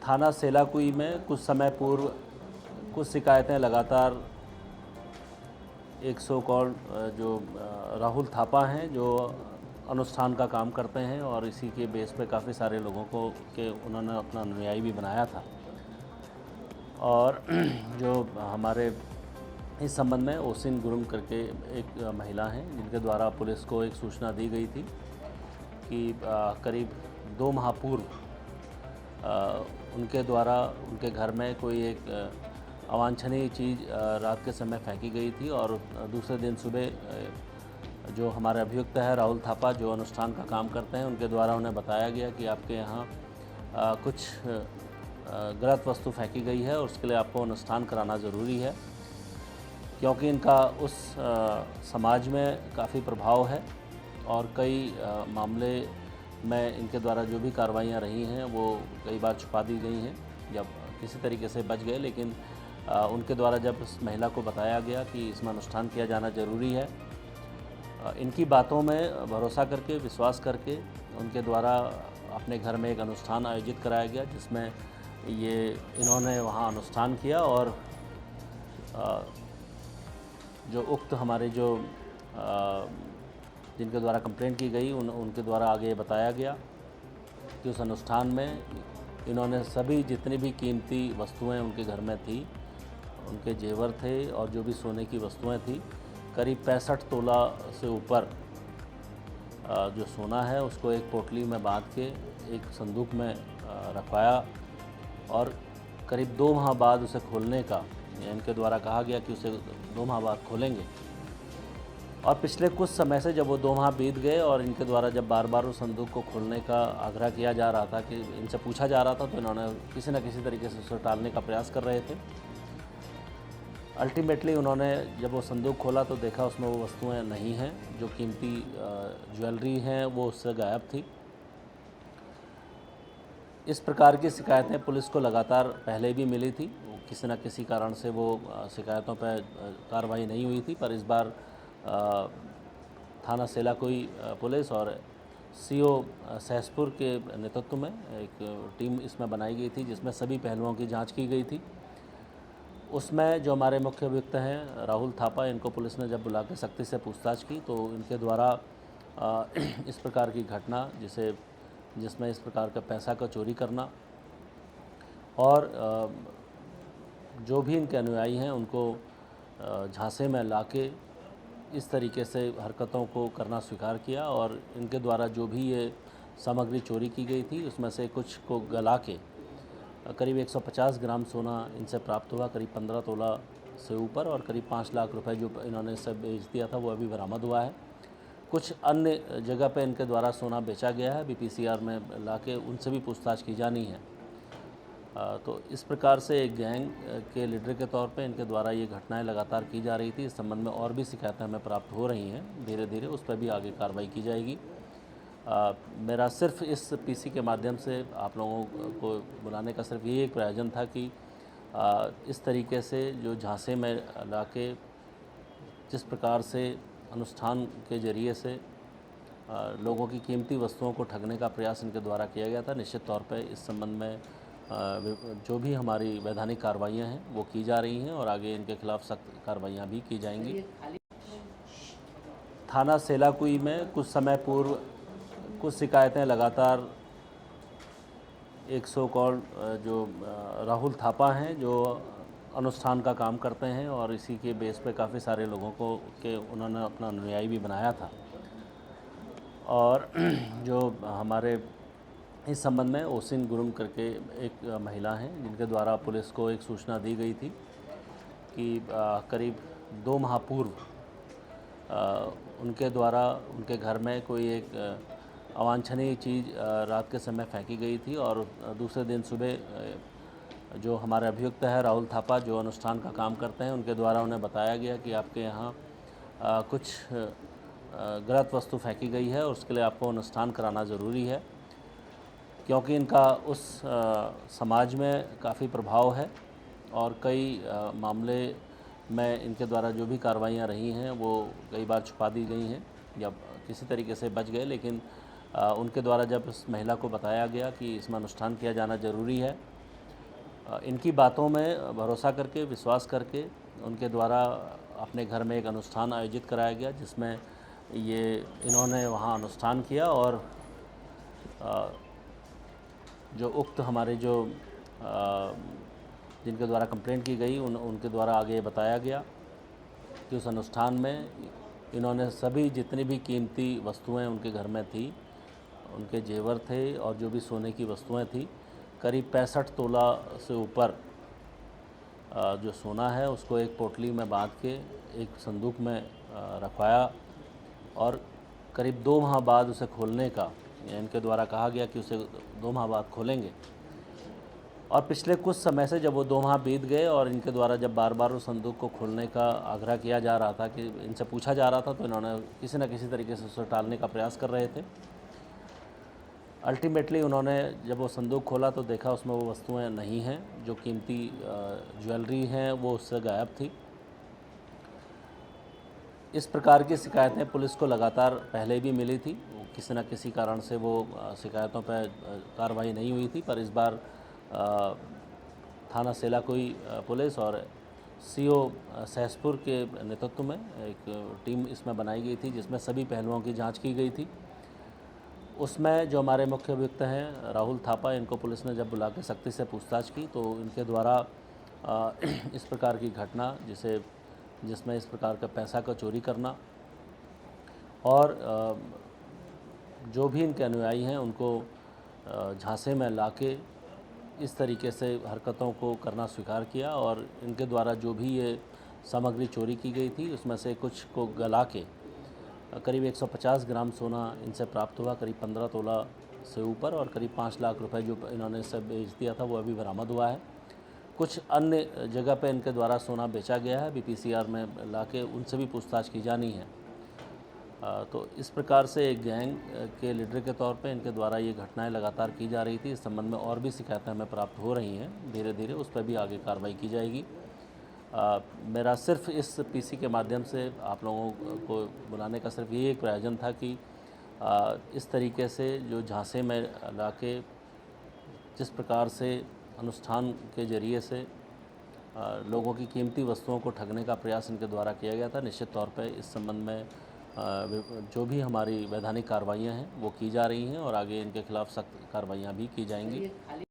थाना सेलाकुई में कुछ समय पूर्व कुछ शिकायतें लगातार एक सौ कॉल जो राहुल थापा हैं जो अनुष्ठान का काम करते हैं और इसी के बेस पे काफ़ी सारे लोगों को के उन्होंने अपना अनुयायी भी बनाया था। और जो हमारे इस संबंध में ओसिन गुरुम करके एक महिला हैं जिनके द्वारा पुलिस को एक सूचना दी गई थी कि करीब 2 माह पूर्व उनके द्वारा उनके घर में कोई एक अवांछनीय चीज़ रात के समय फेंकी गई थी और दूसरे दिन सुबह जो हमारे अभियुक्त है राहुल थापा जो अनुष्ठान का काम करते हैं उनके द्वारा उन्हें बताया गया कि आपके यहाँ कुछ गलत वस्तु फेंकी गई है और उसके लिए आपको अनुष्ठान कराना ज़रूरी है, क्योंकि इनका उस समाज में काफ़ी प्रभाव है और कई मामले में इनके द्वारा जो भी कार्रवाइयाँ रही हैं वो कई बार छुपा दी गई हैं या किसी तरीके से बच गए। लेकिन उनके द्वारा जब उस महिला को बताया गया कि इसमें अनुष्ठान किया जाना ज़रूरी है, इनकी बातों में भरोसा करके विश्वास करके उनके द्वारा अपने घर में एक अनुष्ठान आयोजित कराया गया जिसमें इन्होंने वहाँ अनुष्ठान किया और जो उक्त हमारे जो जिनके द्वारा कंप्लेंट की गई उनके द्वारा आगे बताया गया कि उस अनुष्ठान में इन्होंने सभी जितनी भी कीमती वस्तुएं उनके घर में थी, उनके जेवर थे और जो भी सोने की वस्तुएं थी, करीब 65 तोला से ऊपर जो सोना है उसको एक पोटली में बांध के एक संदूक में रखवाया और करीब 2 माह बाद उसे खोलने का इनके द्वारा कहा गया कि उसे 2 माह बाद खोलेंगे। और पिछले कुछ समय से जब वो 2 माह बीत गए और इनके द्वारा जब बार बार उस संदूक को खोलने का आग्रह किया जा रहा था, कि इनसे पूछा जा रहा था, तो इन्होंने किसी न किसी तरीके से उसे टालने का प्रयास कर रहे थे। अल्टीमेटली उन्होंने जब वो संदूक खोला तो देखा उसमें वो वस्तुएं नहीं हैं, जो कीमती ज्वेलरी हैं वो उससे गायब थी। इस प्रकार की शिकायतें पुलिस को लगातार पहले भी मिली थी, किसी न किसी कारण से वो शिकायतों पर कार्रवाई नहीं हुई थी, पर इस बार थाना सेलाकुई पुलिस और सीओ सहसपुर के नेतृत्व में एक टीम इसमें बनाई गई थी जिसमें सभी पहलुओं की जांच की गई थी। उसमें जो हमारे मुख्य अभियुक्त हैं राहुल थापा, इनको पुलिस ने जब बुला के सख्ती से पूछताछ की तो इनके द्वारा इस प्रकार की घटना जिसमें इस प्रकार का पैसा का चोरी करना और जो भी इनके अनुयायी हैं उनको झांसे में लाके इस तरीके से हरकतों को करना स्वीकार किया और इनके द्वारा जो भी ये सामग्री चोरी की गई थी उसमें से कुछ को गला के करीब 150 ग्राम सोना इनसे प्राप्त हुआ, करीब 15 तोला से ऊपर, और करीब 5 लाख रुपए जो इन्होंने सब बेच दिया था वो अभी बरामद हुआ है। कुछ अन्य जगह पे इनके द्वारा सोना बेचा गया है, अभी पीसीआर में लाके उनसे भी पूछताछ की जानी है। तो इस प्रकार से एक गैंग के लीडर के तौर पे इनके द्वारा ये घटनाएं लगातार की जा रही थी। इस संबंध में और भी शिकायतें हमें प्राप्त हो रही हैं, धीरे धीरे उस पर भी आगे कार्रवाई की जाएगी। मेरा सिर्फ इस पीसी के माध्यम से आप लोगों को बुलाने का सिर्फ ये एक प्रयोजन था कि इस तरीके से जो झांसे में लाके जिस प्रकार से अनुष्ठान के जरिए से लोगों की कीमती वस्तुओं को ठगने का प्रयास इनके द्वारा किया गया था, निश्चित तौर पे इस संबंध में जो भी हमारी वैधानिक कार्रवाइयाँ हैं वो की जा रही हैं और आगे इनके खिलाफ सख्त कार्रवाइयाँ भी की जाएंगी। थाना सेलाकुई में कुछ समय पूर्व कुछ शिकायतें लगातार एक सौ कॉल जो राहुल थापा हैं जो अनुष्ठान का काम करते हैं और इसी के बेस पे काफ़ी सारे लोगों को के उन्होंने अपना अनुयायी भी बनाया था। और जो हमारे इस संबंध में ओसिन गुरुम करके एक महिला हैं जिनके द्वारा पुलिस को एक सूचना दी गई थी कि करीब 2 माह पूर्व उनके द्वारा उनके घर में कोई एक अवांछनीय चीज़ रात के समय फेंकी गई थी और दूसरे दिन सुबह जो हमारे अभियुक्त है राहुल थापा जो अनुष्ठान का काम करते हैं उनके द्वारा उन्हें बताया गया कि आपके यहाँ कुछ गलत वस्तु फेंकी गई है और उसके लिए आपको अनुष्ठान कराना ज़रूरी है, क्योंकि इनका उस समाज में काफ़ी प्रभाव है और कई मामले में इनके द्वारा जो भी कार्रवाइयाँ रही हैं वो कई बार छुपा दी गई हैं या किसी तरीके से बच गए। लेकिन उनके द्वारा जब इस महिला को बताया गया कि इसमें अनुष्ठान किया जाना ज़रूरी है, इनकी बातों में भरोसा करके, विश्वास करके उनके द्वारा अपने घर में एक अनुष्ठान आयोजित कराया गया, जिसमें इन्होंने वहाँ अनुष्ठान किया और जो उक्त हमारे जिनके द्वारा कंप्लेंट की गई उनके द्वारा आगे बताया गया कि उस अनुष्ठान में इन्होंने सभी जितनी भी कीमती वस्तुएं उनके घर में थी, उनके जेवर थे और जो भी सोने की वस्तुएं थी, करीब 65 तोला से ऊपर जो सोना है उसको एक पोटली में बांध के एक संदूक में रखवाया और करीब 2 माह बाद उसे खोलने का इनके द्वारा कहा गया कि उसे 2 माह बाद खोलेंगे। और पिछले कुछ समय से जब वो 2 माह बीत गए और इनके द्वारा जब बार बार उस संदूक को खोलने का आग्रह किया जा रहा था, कि इनसे पूछा जा रहा था, तो इन्होंने किसी न किसी तरीके से उसे टालने का प्रयास कर रहे थे। अल्टीमेटली उन्होंने जब वो संदूक खोला तो देखा उसमें वो वस्तुएं नहीं हैं, जो कीमती ज्वेलरी हैं वो उससे गायब थी। इस प्रकार की शिकायतें पुलिस को लगातार पहले भी मिली थी, किसी न किसी कारण से वो शिकायतों पर कार्रवाई नहीं हुई थी, पर इस बार थाना सेलाकुई पुलिस और सीओ सहसपुर के नेतृत्व में एक टीम इसमें बनाई गई थी, जिसमें सभी पहलुओं की जांच की गई थी। उसमें जो हमारे मुख्य अभियुक्त हैं राहुल थापा, इनको पुलिस ने जब बुला के सख्ती से पूछताछ की तो इनके द्वारा इस प्रकार की घटना जिसमें इस प्रकार का पैसा का चोरी करना और जो भी इनके अनुयायी हैं उनको झांसे में लाके इस तरीके से हरकतों को करना स्वीकार किया और इनके द्वारा जो भी ये सामग्री चोरी की गई थी उसमें से कुछ को गला के करीब 150 ग्राम सोना इनसे प्राप्त हुआ, करीब 15 तोला से ऊपर, और करीब 5 लाख रुपए जो इन्होंने सब बेच दिया था वो अभी बरामद हुआ है। कुछ अन्य जगह पे इनके द्वारा सोना बेचा गया है, बीपीसीआर में लाके उनसे भी पूछताछ की जानी है। तो इस प्रकार से एक गैंग के लीडर के तौर पे इनके द्वारा ये घटनाएं लगातार की जा रही थी। इस संबंध में और भी शिकायतें हमें प्राप्त हो रही हैं, धीरे धीरे उस पर भी आगे कार्रवाई की जाएगी। मेरा सिर्फ इस पीसी के माध्यम से आप लोगों को बुलाने का सिर्फ ये एक प्रयोजन था कि इस तरीके से जो झांसे में लाके जिस प्रकार से अनुष्ठान के जरिए से लोगों की कीमती वस्तुओं को ठगने का प्रयास इनके द्वारा किया गया था, निश्चित तौर पे इस संबंध में जो भी हमारी वैधानिक कार्रवाइयाँ हैं वो की जा रही हैं और आगे इनके खिलाफ सख्त कार्रवाइयाँ भी की जाएंगी।